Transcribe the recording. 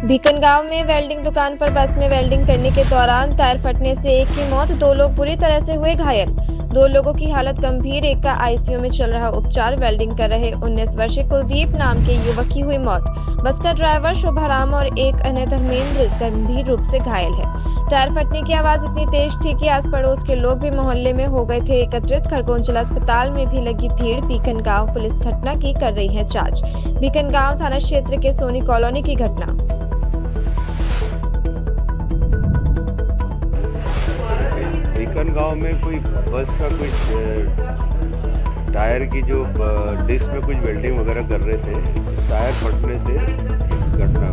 बीकनगांव में वेल्डिंग दुकान पर बस में वेल्डिंग करने के दौरान टायर फटने से एक की मौत, 2 लोग बुरी तरह से हुए घायल। 2 लोगों की हालत गंभीर, एक का आईसीयू में चल रहा उपचार। वेल्डिंग कर रहे 19 वर्षीय कुलदीप नाम के युवक की हुई मौत। बस का ड्राइवर शुभाराम और एक अन्य धर्मेंद्र गंभीर रूप से घायल है। टायर फटने की आवाज इतनी तेज थी कि आस पड़ोस के लोग भी मोहल्ले में हो गए थे एकत्रित। खरगोन जिला अस्पताल में भी लगी भीड़। बीकनगांव पुलिस घटना की कर रही है जांच। बीकनगांव थाना क्षेत्र के सोनी कॉलोनी की घटना। बीकन गांव में कोई बस का कोई टायर की जो डिस्क में कुछ वेल्डिंग वगैरह कर रहे थे, टायर फटने से घटना